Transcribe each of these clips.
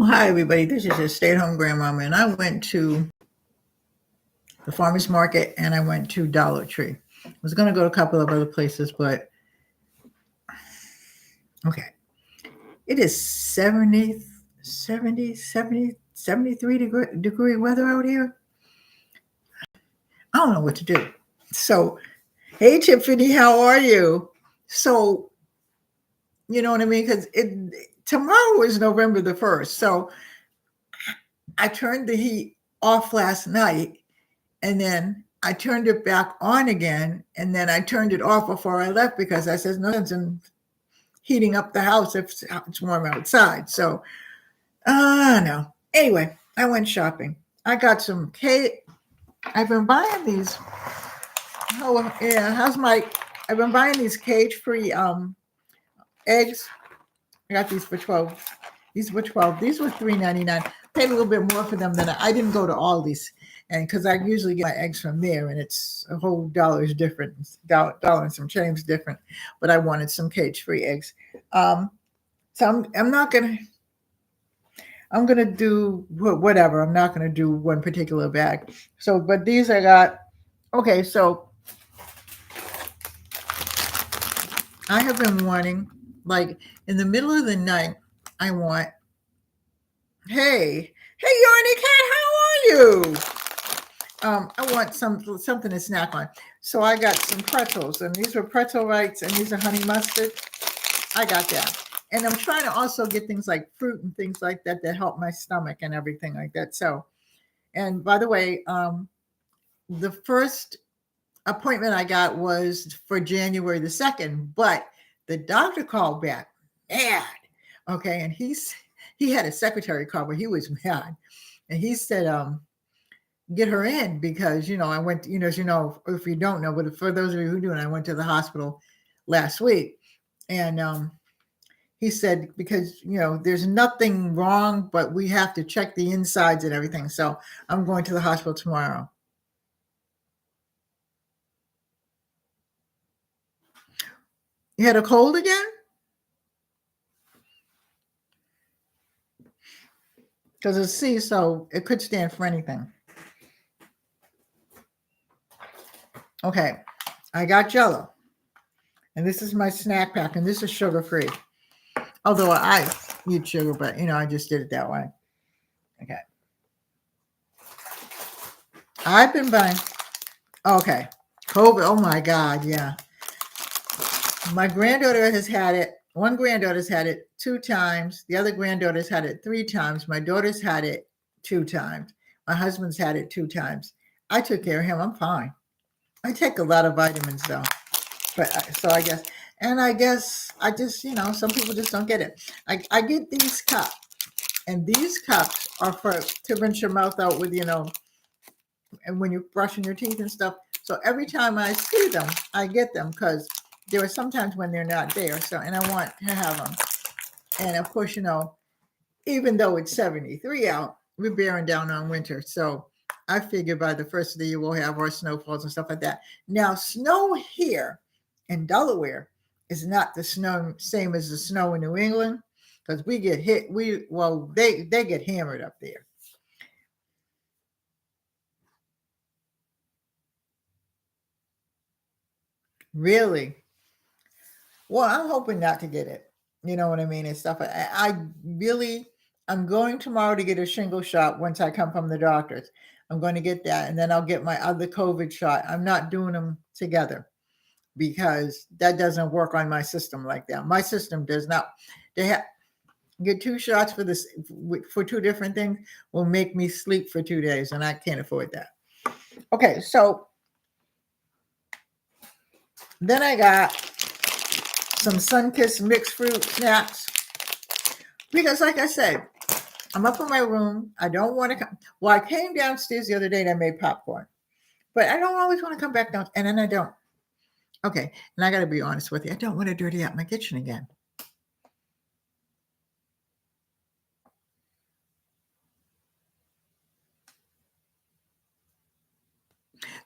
Hi, everybody. This is your stay-at-home grandmama, and I went to the farmer's market and I went to Dollar Tree. I was going to go to a couple of other places, but okay. It is 73 degree weather out here. I don't know what to do. So, hey, Tiffany, how are you? So, you know what I mean? Because tomorrow is November the 1st. So, I turned the heat off last night. And then I turned it back on again. And then I turned it off before I left because I said, no sense in heating up the house if it's warm outside. So, no. Anyway, I went shopping. I got some cake. I've been buying these. Oh, yeah. I've been buying these cage-free eggs. I got these for 12. These were 12. These were $3.99. Paid a little bit more for them than I didn't go to Aldi's. And because I usually get my eggs from there, and it's a whole dollar's different, dollar and some change different. But I wanted some cage-free eggs. So I'm not gonna. I'm gonna do whatever. I'm not gonna do one particular bag. So, but these I got. Okay, so I have been wanting, like in the middle of the night, I want. Hey, Yarny Cat, how are you? I want something to snack on. So I got some pretzels, and these were pretzel bites, and these are honey mustard. I got that. And I'm trying to also get things like fruit and things like that help my stomach and everything like that. So, and by the way, the first appointment I got was for January the 2nd, but the doctor called back mad. Okay. And he had a secretary call, but he was mad. And he said, get her in because, I went, if you don't know, but for those of you who do, I went to the hospital last week. And he said, because, there's nothing wrong, but we have to check the insides and everything. So I'm going to the hospital tomorrow. You had a cold again? Because it's C, so it could stand for anything. Okay, I got Jell-O. And this is my snack pack, and this is sugar-free. Although I eat sugar, but, I just did it that way. Okay. I've been buying. Okay. COVID. Oh, my God. Yeah. My granddaughter has had it. One granddaughter's had it 2 times. The other granddaughter's had it 3 times. My daughter's had it 2 times. My husband's had it 2 times. I took care of him. I'm fine. I take a lot of vitamins, though. But so I guess I just, some people just don't get it. I get these cups, and these cups are to rinse your mouth out with, and when you're brushing your teeth and stuff. So every time I see them, I get them because there are sometimes when they're not there. So, and I want to have them. And of course, even though it's 73 out, we're bearing down on winter. So I figure by the first of the year, we'll have our snowfalls and stuff like that. Now, snow here in Delaware is not the same as the snow in New England because we get hit. They get hammered up there. Really? Well, I'm hoping not to get it. You know what I mean? And stuff. I'm going tomorrow to get a shingle shot once I come from the doctor's. I'm going to get that. And then I'll get my other COVID shot. I'm not doing them together because that doesn't work on my system like that. My system does not. Get 2 shots for 2 different things will make me sleep for 2 days. And I can't afford that. Okay. So then I got some Sunkist mixed fruit snacks because, like I said, I'm up in my room. I don't want to come. Well, I came downstairs the other day and I made popcorn, but I don't always want to come back down. And then I don't. Okay. And I got to be honest with you. I don't want to dirty out my kitchen again.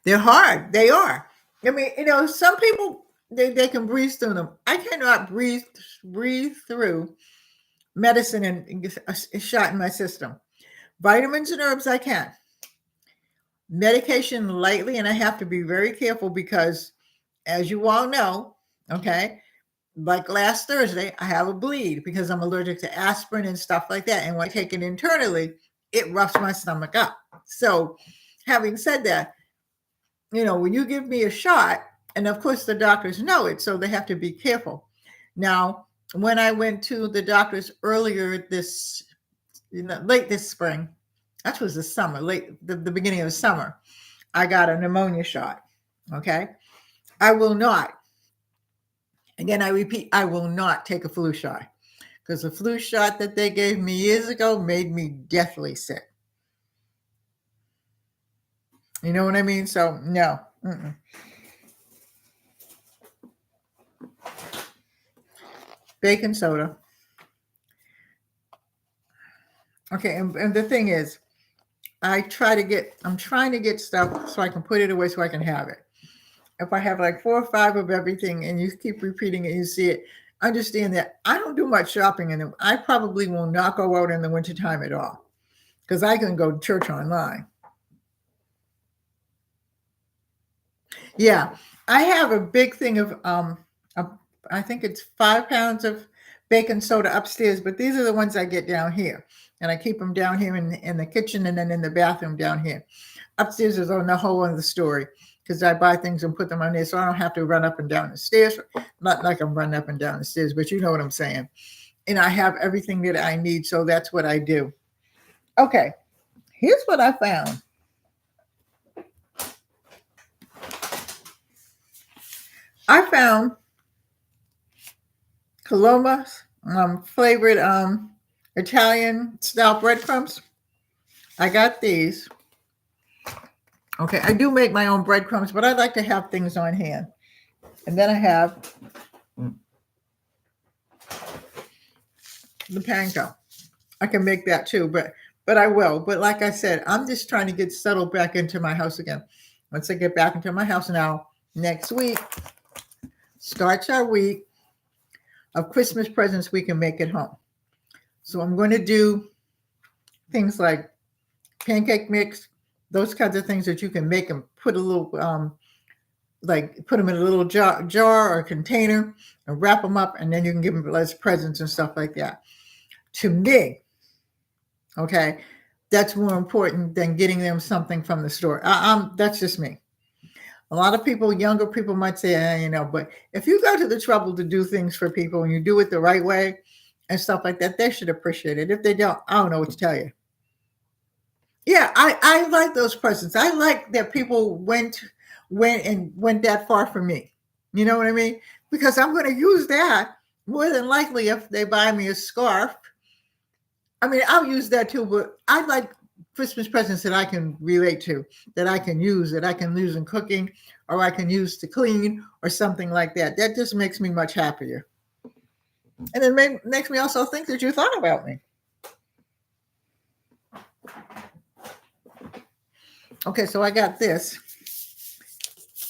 They're hard. They are. I mean, some people, they can breeze through them. I cannot breathe through medicine and get a shot in my system. Vitamins and herbs, I can. Medication lightly, and I have to be very careful because, as you all know, okay, like last Thursday, I have a bleed because I'm allergic to aspirin and stuff like that. And when I take it internally, it roughs my stomach up. So, having said that, when you give me a shot, and of course the doctors know it, so they have to be careful. Now, when I went to the doctors earlier late this spring, that was the summer, the beginning of the summer, I got a pneumonia shot. Okay. I will not, again, I repeat, I will not take a flu shot because the flu shot that they gave me years ago made me deathly sick. You know what I mean? So, no. Mm-mm. Baking soda. Okay, and the thing is, I'm trying to get stuff so I can put it away so I can have it. If I have like 4 or 5 of everything and you keep repeating it, you see it, understand that I don't do much shopping and I probably will not go out in the wintertime at all because I can go to church online. Yeah, I have a big thing of, I think it's 5 pounds of baking soda upstairs, but these are the ones I get down here. And I keep them down here in the kitchen and then in the bathroom down here. Upstairs is on the whole other story because I buy things and put them on there so I don't have to run up and down the stairs. Not like I'm running up and down the stairs, but you know what I'm saying. And I have everything that I need, so that's what I do. Okay, here's what I found. I found Coloma's flavored Italian style breadcrumbs. I got these. Okay, I do make my own breadcrumbs, but I like to have things on hand. And then I have the panko. I can make that too, but I will. But like I said, I'm just trying to get settled back into my house again. Once I get back into my house now, next week starts our week of Christmas presents we can make at home. So I'm going to do things like pancake mix, those kinds of things that you can make and put a little, put them in a little jar or container and wrap them up, and then you can give them as presents and stuff like that. To me, okay, that's more important than getting them something from the store. That's just me. A lot of people, younger people might say, but if you go to the trouble to do things for people and you do it the right way and stuff like that, they should appreciate it. If they don't, I don't know what to tell you. Yeah, I like those presents. I like that people went that far for me. You know what I mean? Because I'm going to use that more than likely if they buy me a scarf. I mean, I'll use that too, but I like Christmas presents that I can relate to, that I can use in cooking, or I can use to clean or something like that. That just makes me much happier. And it makes me also think that you thought about me. Okay, so I got this.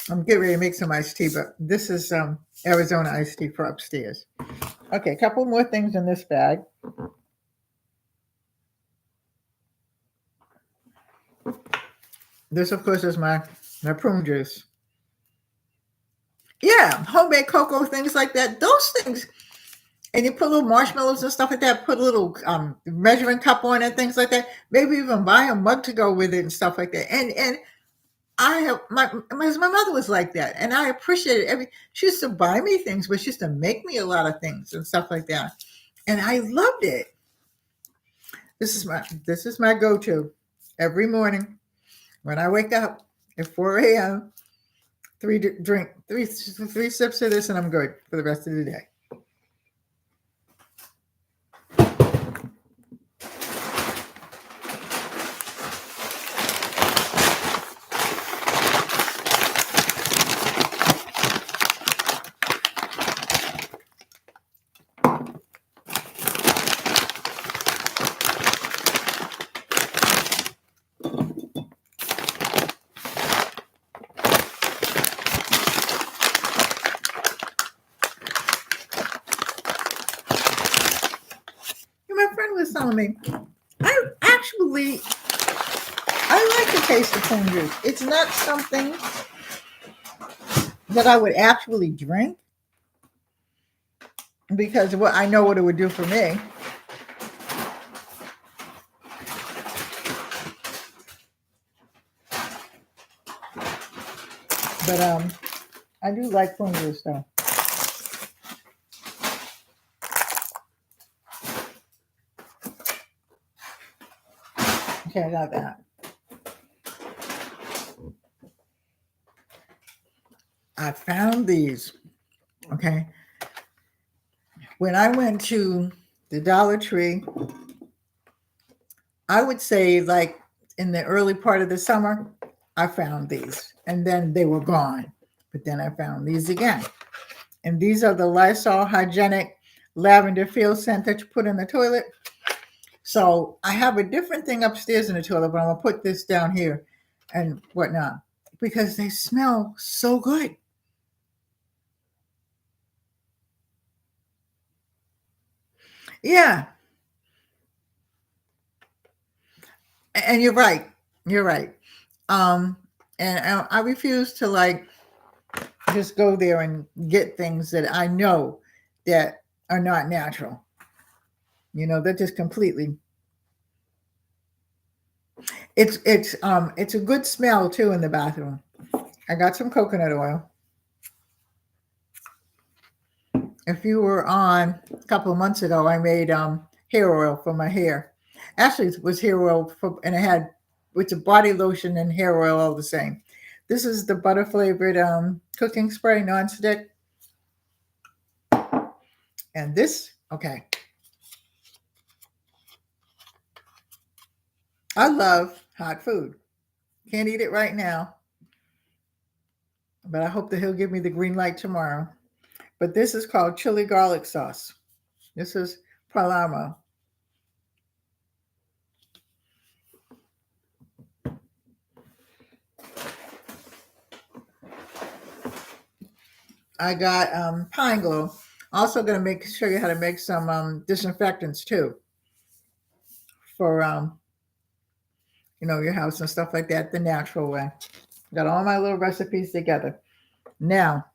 I'm getting ready to make some iced tea, but this is Arizona iced tea for upstairs. Okay, a couple more things in this bag. This, of course, is my prune juice. Yeah, homemade cocoa, things like that. Those things, and you put little marshmallows and stuff like that. Put a little measuring cup on it, things like that. Maybe even buy a mug to go with it and stuff like that. And I have my mother was like that, and I appreciated it. She used to buy me things, but she used to make me a lot of things and stuff like that, and I loved it. This is my go-to every morning when I wake up at 4 a.m. Three sips of this, and I'm good for the rest of the day. was telling me, I like the taste of prune juice. It's not something that I would actually drink because I know what it would do for me. But I do like prune juice though. Okay, I got that. I found these. Okay. When I went to the Dollar Tree, I would say like in the early part of the summer, I found these and then they were gone. But then I found these again. And these are the Lysol Hygienic Lavender Field Scent that you put in the toilet. So I have a different thing upstairs in the toilet, but I'm going to put this down here and whatnot because they smell so good. Yeah. And you're right. You're right. And I refuse to like just go there and get things that I know that are not natural. You know, they're just completely. It's a good smell too in the bathroom. I got some coconut oil. If you were on a couple of months ago, I made hair oil for my hair. Actually, it was hair oil and it had it's a body lotion and hair oil all the same. This is the butter flavored cooking spray nonstick. And this, okay. I love hot food. Can't eat it right now, but I hope that he'll give me the green light tomorrow. But this is called chili garlic sauce. This is Palermo. I got pine glue. Also going to show you how to make some disinfectants too for your house and stuff like that the natural way. Got all my little recipes together. Now,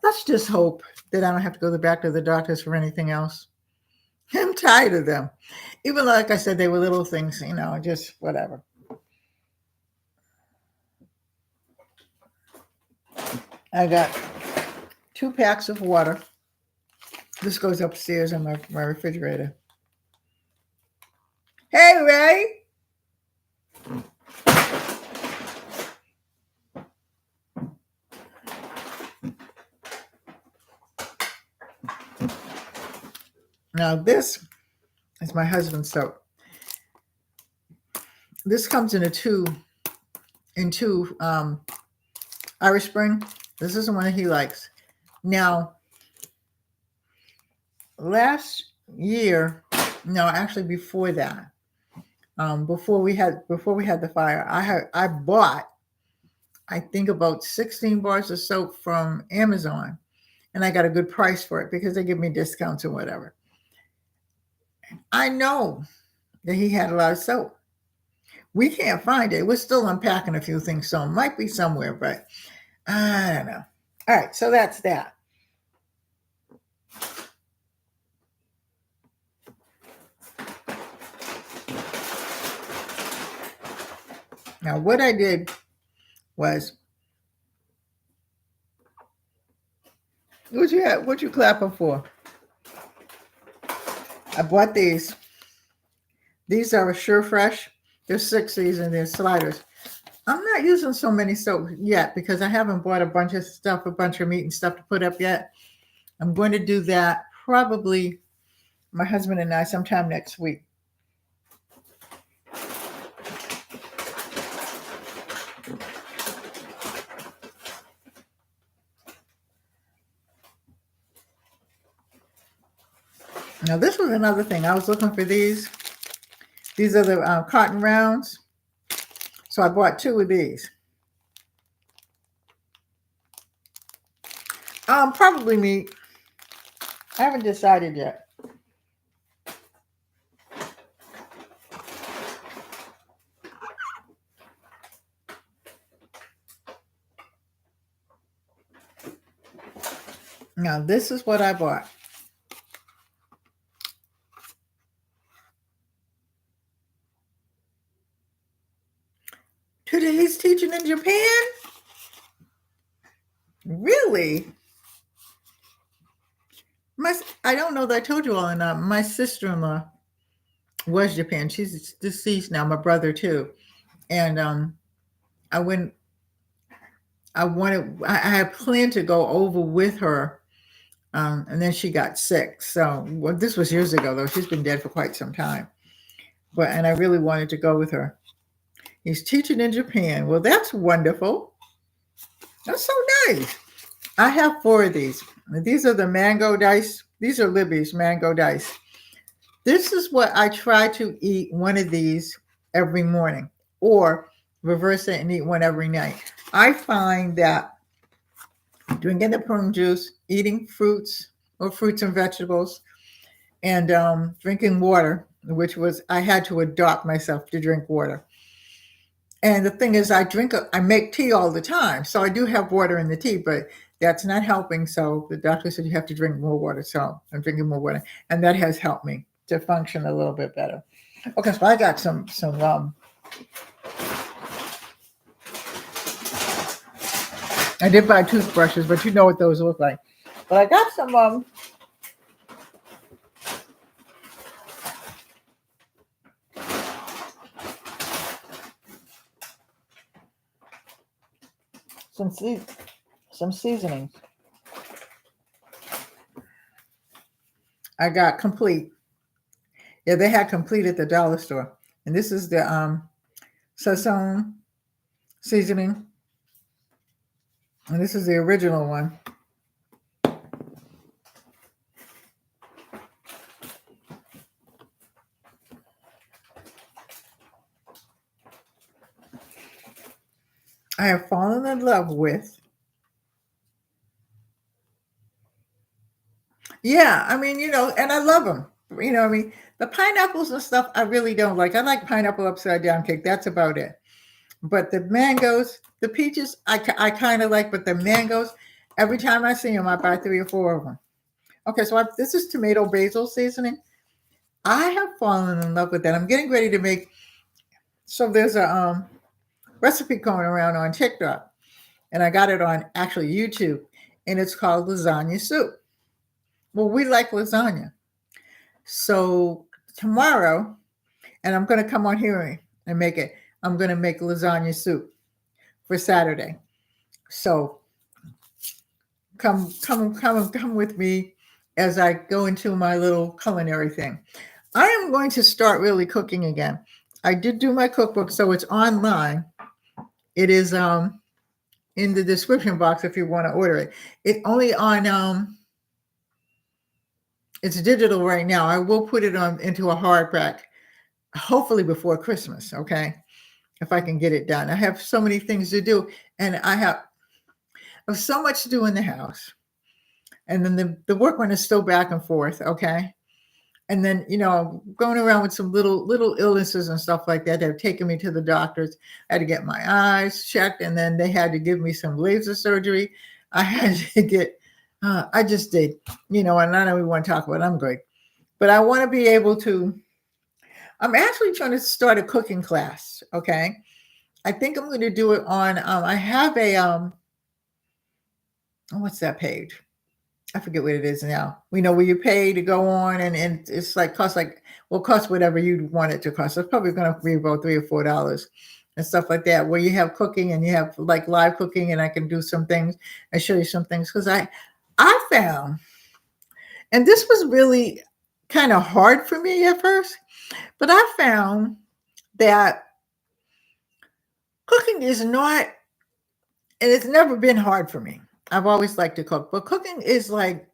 let's just hope that I don't have to go back to the doctors for anything else. I'm tired of them. Even like I said, they were little things, just whatever. I got 2 packs of water. This goes upstairs in my refrigerator. Hey, Ray. Now this is my husband's soap. This comes in two Irish Spring. This is the one that he likes. Now, last year, no, actually before that, before we had the fire, I bought, I think about 16 bars of soap from Amazon, and I got a good price for it because they give me discounts and whatever. I know that he had a lot of soap. We can't find it. We're still unpacking a few things, so it might be somewhere, but I don't know. All right, so that's that. Now, what I did was, what you clapping for? I bought these. These are Sure Fresh. There's 6 of these and they're sliders. I'm not using so many soap yet because I haven't bought a bunch of meat and stuff to put up yet. I'm going to do that probably my husband and I sometime next week. Now, this was another thing. I was looking for these. These are the cotton rounds. So I bought 2 of these. Probably meat. I haven't decided yet. Now, this is what I bought. Today's teaching in Japan? Really? I don't know that I told you all or not. My sister-in-law was Japan. She's deceased now, my brother too. And I went, I had planned to go over with her. And then she got sick. So this was years ago though. She's been dead for quite some time. And I really wanted to go with her. He's teaching in Japan. Well, that's wonderful. That's so nice. I have 4 of these. These are the mango dice. These are Libby's mango dice. This is what I try to eat, one of these every morning, or reverse it and eat one every night. I find that drinking the prune juice, eating fruits or fruits and vegetables, and drinking water, which was, I had to adopt myself to drink water. And the thing is, I make tea all the time. So I do have water in the tea, but that's not helping. So the doctor said you have to drink more water. So I'm drinking more water. And that has helped me to function a little bit better. Okay, so I got some I did buy toothbrushes, but you know what those look like. But I got some seasonings. I got Complete. Yeah, they had Complete at the dollar store. And this is the Sazon seasoning. And this is the original one. I have fallen in love with. Yeah, I mean, and I love them. I mean, the pineapples and stuff I really don't like. I like pineapple upside down cake. That's about it. But the mangoes, the peaches, I kind of like, but the mangoes, every time I see them, I buy 3 or 4 of them. Okay, so this is tomato basil seasoning. I have fallen in love with that. I'm getting ready to make, so there's a recipe going around on TikTok, and I got it on actually YouTube, and it's called lasagna soup. Well, we like lasagna. So tomorrow, and I'm going to come on here and make it, I'm going to make lasagna soup for Saturday. So come with me as I go into my little culinary thing. I am going to start really cooking again. I did do my cookbook, so it's online. It is in the description box if you want to order it. It's only on it's digital right now. I will put it on into a hardback, hopefully before Christmas, okay? If I can get it done. I have so many things to do, and I have so much to do in the house. And then the work one is still back and forth, okay? And then, going around with some little illnesses and stuff like that have taken me to the doctors. I had to get my eyes checked, and then they had to give me some laser surgery. I had to get, I just did, and I know we want to talk about it. I'm great. But I want to be able to, I'm actually trying to start a cooking class, okay? I think I'm going to do it on, I have a, what's that page? I forget what it is now. We know where you pay to go on, and it's like cost whatever you want it to cost. It's probably going to be about $3 or $4 and stuff like that, where you have cooking and you have like live cooking, and I can do some things and show you some things. Because I found, and this was really kind of hard for me at first, but I found that cooking is not, and it's never been hard for me. I've always liked to cook, but cooking is like,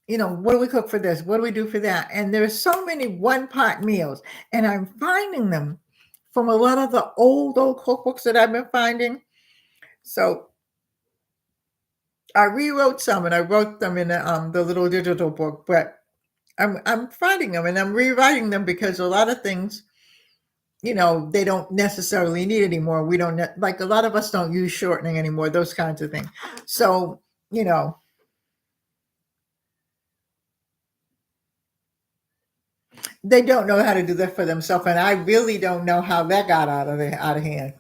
what do we cook for this? What do we do for that? And there's so many one-pot meals, and I'm finding them from a lot of the old cookbooks that I've been finding. So I rewrote some, and I wrote them in the little digital book, but I'm finding them, and I'm rewriting them because a lot of things, they don't necessarily need anymore. We don't like, a lot of us don't use shortening anymore, those kinds of things. So, they don't know how to do that for themselves, and I really don't know how that got out of hand,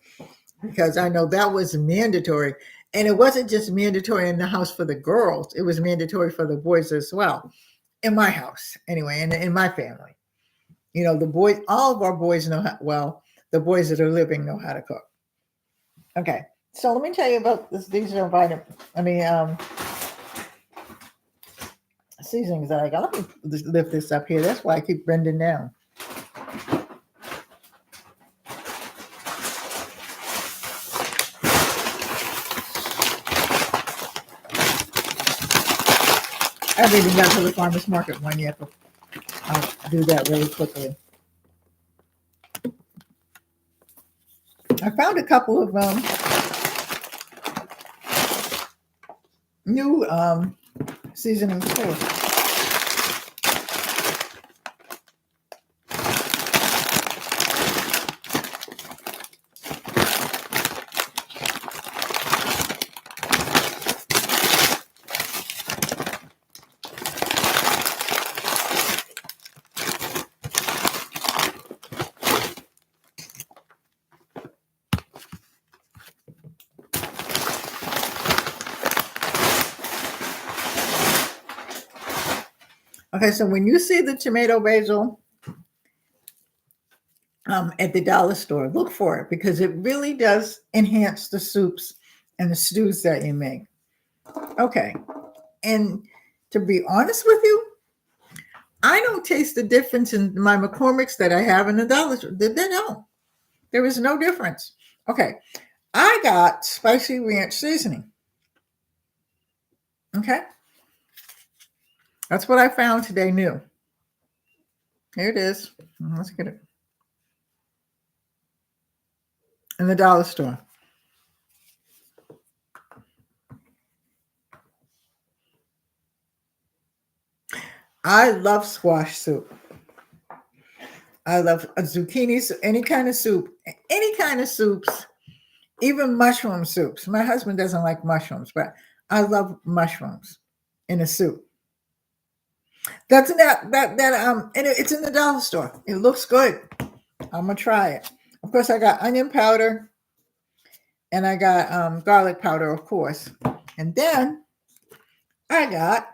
because I know that was mandatory, and it wasn't just mandatory in the house for the girls; it was mandatory for the boys as well. In my house, anyway, and in my family, the boys, all of our boys know how. Well, the boys that are living know how to cook. Okay, so let me tell you about this. These are seasonings that I got. Let me lift this up here. That's why I keep bending down. I haven't even got to the farmer's market one yet, but I'll do that really quickly. I found a couple of new seasonings too. Okay, so when you see the tomato basil at the dollar store, look for it, because it really does enhance the soups and the stews that you make. Okay, and to be honest with you, I don't taste the difference in my McCormick's that I have in the dollar store. They don't. There is no difference. Okay, I got spicy ranch seasoning. Okay, that's what I found today new. Here it is. Let's get it. In the dollar store. I love squash soup. I love zucchini, any kind of soup, even mushroom soups. My husband doesn't like mushrooms, but I love mushrooms in a soup. That's and it's in the dollar store. It looks good. I'm gonna try it. Of course, I got onion powder, and I got garlic powder, of course, and then I got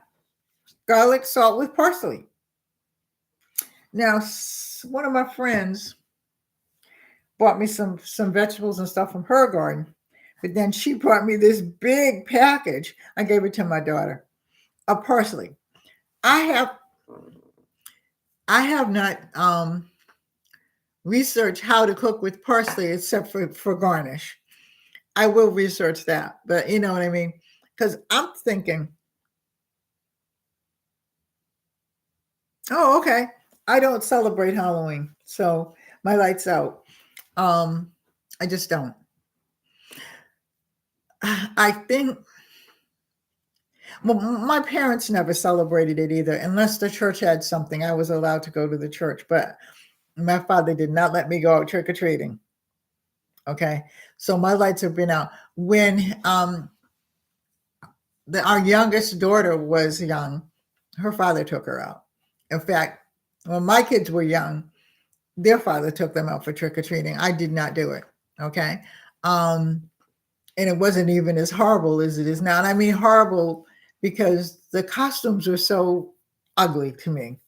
garlic salt with parsley. Now, one of my friends bought me some vegetables and stuff from her garden, but then she brought me this big package. I gave it to my daughter of parsley. I have not researched how to cook with parsley except for garnish. I will research that, but you know what I mean? Because I'm thinking, oh, okay, I don't celebrate Halloween, so my lights out. I just don't. I think, well, my parents never celebrated it either, unless the church had something. I was allowed to go to the church, but my father did not let me go out trick or treating. Okay, so my lights have been out. When our youngest daughter was young, her father took her out. In fact, when my kids were young, their father took them out for trick or treating. I did not do it. Okay, and it wasn't even as horrible as it is now. And I mean horrible because the costumes were so ugly to me.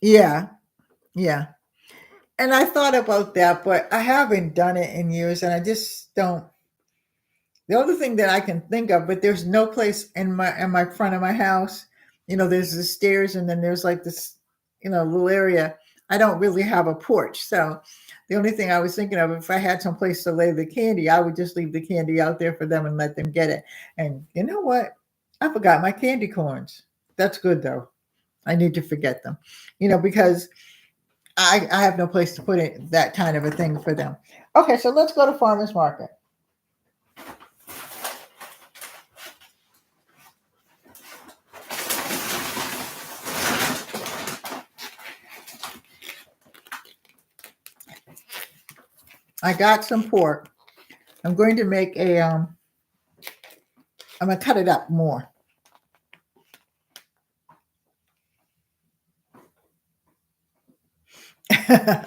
Yeah, yeah. And I thought about that, but I haven't done it in years, and I just don't. The other thing that I can think of, but there's no place in my front of my house. There's the stairs, and then there's like this, little area. I don't really have a porch, so the only thing I was thinking of, if I had some place to lay the candy, I would just leave the candy out there for them and let them get it. And you know what? I forgot my candy corns. That's good though. I need to forget them, because I have no place to put it, that kind of a thing for them. Okay, so let's go to farmer's market. I got some pork. I'm going to make I'm going to cut it up more.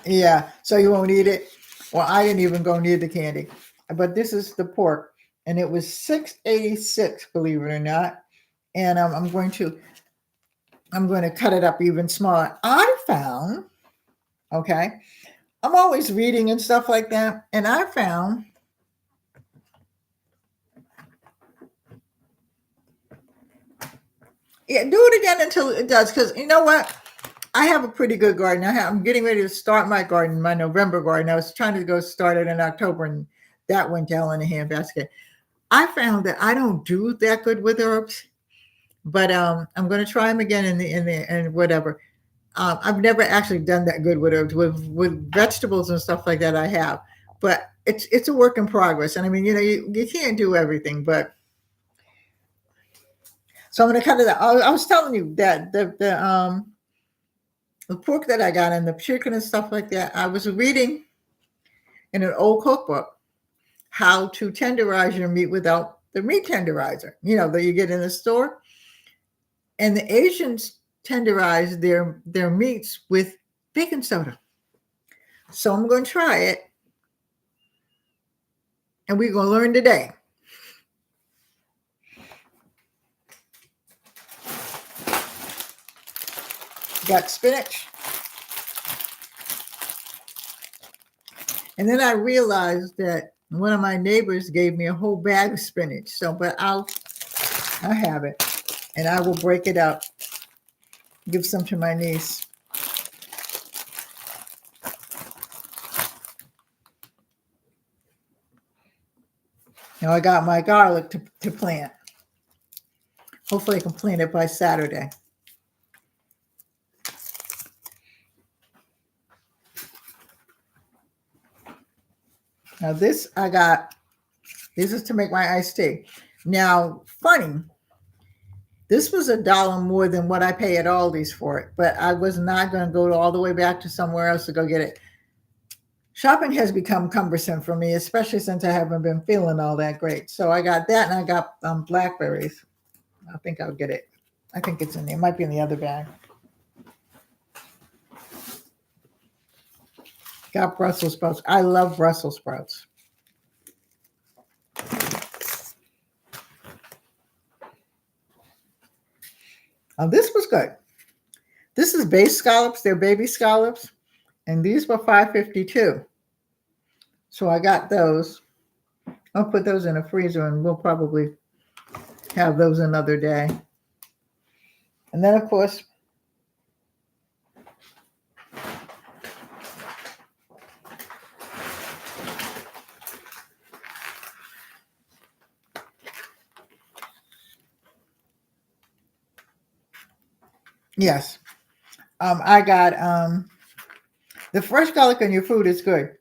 Yeah, so you won't eat it. Well, I didn't even go near the candy, but this is the pork, and it was $6.86, believe it or not. And I'm going to cut it up even smaller. I found, okay, I'm always reading and stuff like that, and I found yeah, do it again until it does, because you know what? I have a pretty good garden. I'm getting ready to start my garden, my November garden. I was trying to go start it in October, and that went down in a handbasket. I found that I don't do that good with herbs, but I'm going to try them again and whatever. I've never actually done that good with herbs with vegetables and stuff like that. I have, but it's a work in progress. And I mean, you can't do everything, but so I'm going to cut it out. I was telling you that the pork that I got and the chicken and stuff like that. I was reading in an old cookbook how to tenderize your meat without the meat tenderizer, that you get in the store. And the Asians tenderize their meats with baking soda. So I'm going to try it, and we're going to learn today. Got spinach. And then I realized that one of my neighbors gave me a whole bag of spinach. So, but I'll have it, and I will break it up, give some to my niece. Now I got my garlic to plant. Hopefully I can plant it by Saturday. Now this is to make my iced tea. Now, funny, this was $1 more than what I pay at Aldi's for it, but I was not going to go all the way back to somewhere else to go get it. Shopping has become cumbersome for me, especially since I haven't been feeling all that great. So I got that, and I got blackberries. I think I'll get it. I think it's in there. It might be in the other bag. Got Brussels sprouts. I love Brussels sprouts. Oh, this was good. This is base scallops. They're baby scallops. And these were $5.52. So I got those. I'll put those in a freezer, and we'll probably have those another day. And then, of course, yes, I got the fresh garlic in your food is good.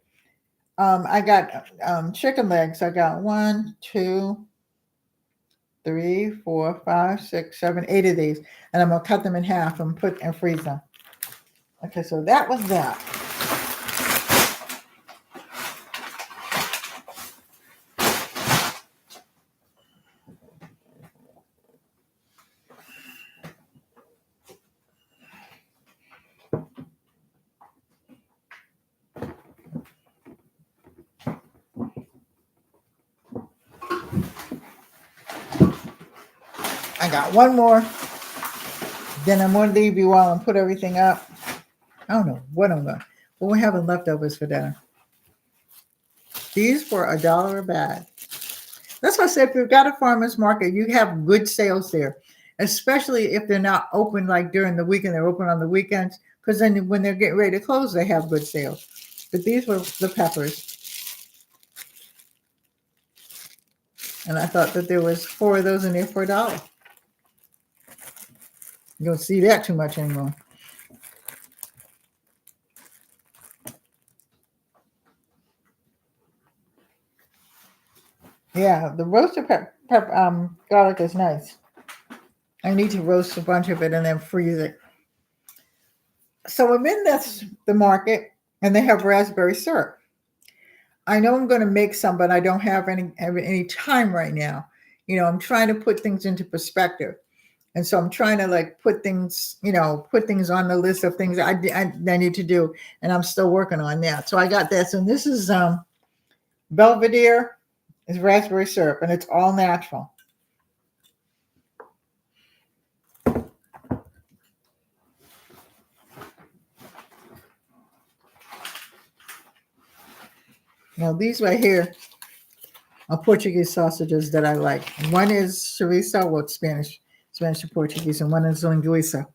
I got chicken legs. I got 1, 2, 3, 4, 5, 6, 7, 8 of these, and I'm gonna cut them in half and put and freeze them. Okay, so that was that. I got one more. Then I'm going to leave you all and put everything up. I don't know what I'm going to. But we're having leftovers for dinner. These were $1 a bag. That's why I said if you've got a farmer's market, you have good sales there, especially if they're not open like during the week and they're open on the weekends, because then when they're getting ready to close, they have good sales. But these were the peppers. And I thought that there was 4 of those in there for $1. You don't see that too much anymore. Yeah, the roasted garlic is nice. I need to roast a bunch of it and then freeze it. So I'm in the market, and they have raspberry syrup. I know I'm going to make some, but I don't have any time right now. I'm trying to put things into perspective. And so I'm trying to like put things on the list of things I need to do. And I'm still working on that. So I got this. And this is Belvedere is raspberry syrup, and it's all natural. Now these right here are Portuguese sausages that I like. One is chorizo, well, it's Spanish to Portuguese, and one is linguiça.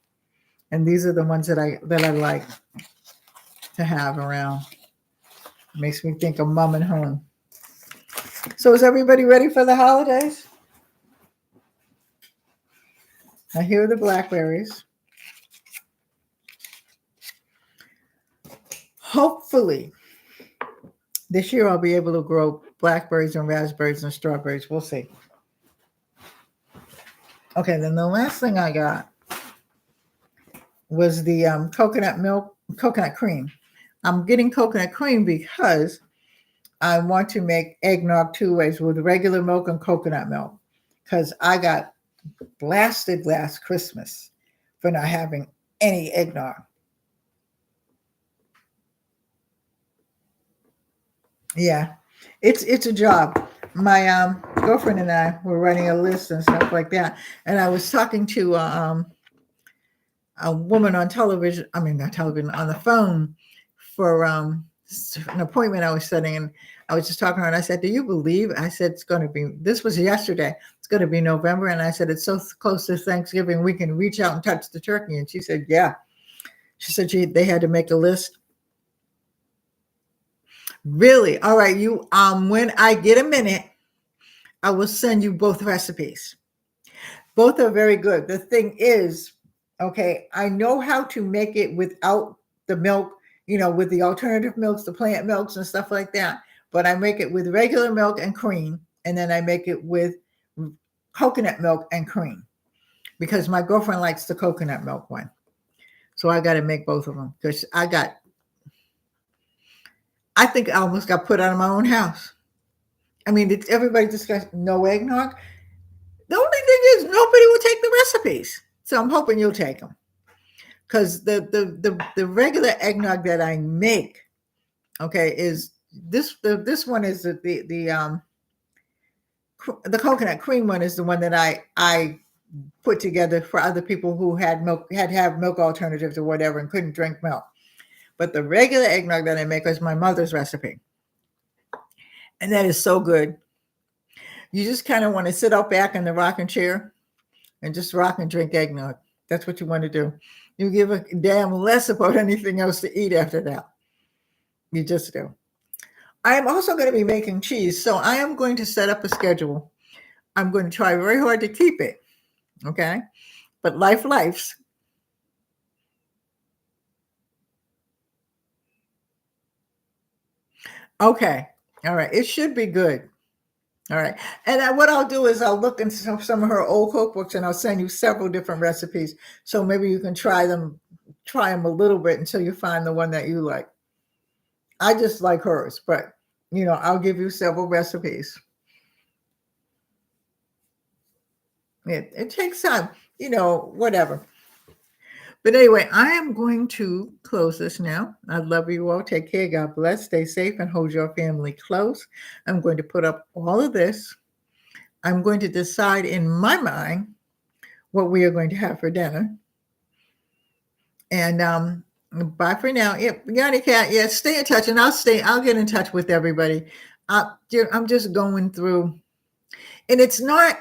And these are the ones that I like to have around. Makes me think of mom and home. So is everybody ready for the holidays? I hear the blackberries. Hopefully, this year I'll be able to grow blackberries and raspberries and strawberries. We'll see. Okay, then the last thing I got was the coconut cream. I'm getting coconut cream because I want to make eggnog 2 ways with regular milk and coconut milk, because I got blasted last Christmas for not having any eggnog. Yeah, it's a job. My girlfriend and I were writing a list and stuff like that, and I was talking to a woman on television. I mean, not television, on the phone for an appointment I was setting, and I was just talking to her, and I said, "Do you believe?" I said, "It's going to be." This was yesterday. It's going to be November, and I said, "It's so close to Thanksgiving, we can reach out and touch the turkey." And she said, "Yeah." She said they had to make a list. Really? All right. You when I get a minute, I will send you both recipes. Both are very good. The thing is, okay, I know how to make it without the milk, with the alternative milks, the plant milks and stuff like that. But I make it with regular milk and cream, and then I make it with coconut milk and cream, because my girlfriend likes the coconut milk one. So I got to make both of them, because I think I almost got put out of my own house. I mean, did everybody discuss no eggnog? The only thing is nobody will take the recipes. So I'm hoping you'll take them. Because the regular eggnog that I make, okay, is this one is the coconut cream one is the one that I put together for other people who had to have milk alternatives or whatever and couldn't drink milk. But the regular eggnog that I make is my mother's recipe. And that is so good. You just kind of want to sit out back in the rocking chair and just rock and drink eggnog. That's what you want to do. You give a damn less about anything else to eat after that. You just do. I am also going to be making cheese. So I am going to set up a schedule. I'm going to try very hard to keep it. Okay. But life's. Okay. All right. It should be good. All right. And what I'll do is I'll look into some of her old cookbooks, and I'll send you several different recipes. So maybe you can try them a little bit until you find the one that you like. I just like hers, but I'll give you several recipes. It takes time, whatever. But anyway, I am going to close this now. I love you all. Take care. God bless. Stay safe and hold your family close. I'm going to put up all of this. I'm going to decide in my mind what we are going to have for dinner. And bye for now. Yeah, Yanni Cat. Yeah, stay in touch, and I'll get in touch with everybody. I'm just going through, and it's not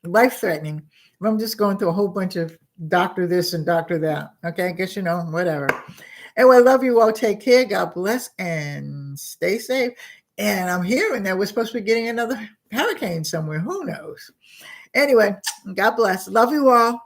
life-threatening. I'm just going through a whole bunch of doctor this and doctor that. Okay, I guess whatever. Anyway, I love you all. Take care. God bless, and stay safe. And I'm hearing that we're supposed to be getting another hurricane somewhere. Who knows? Anyway, God bless. Love you all.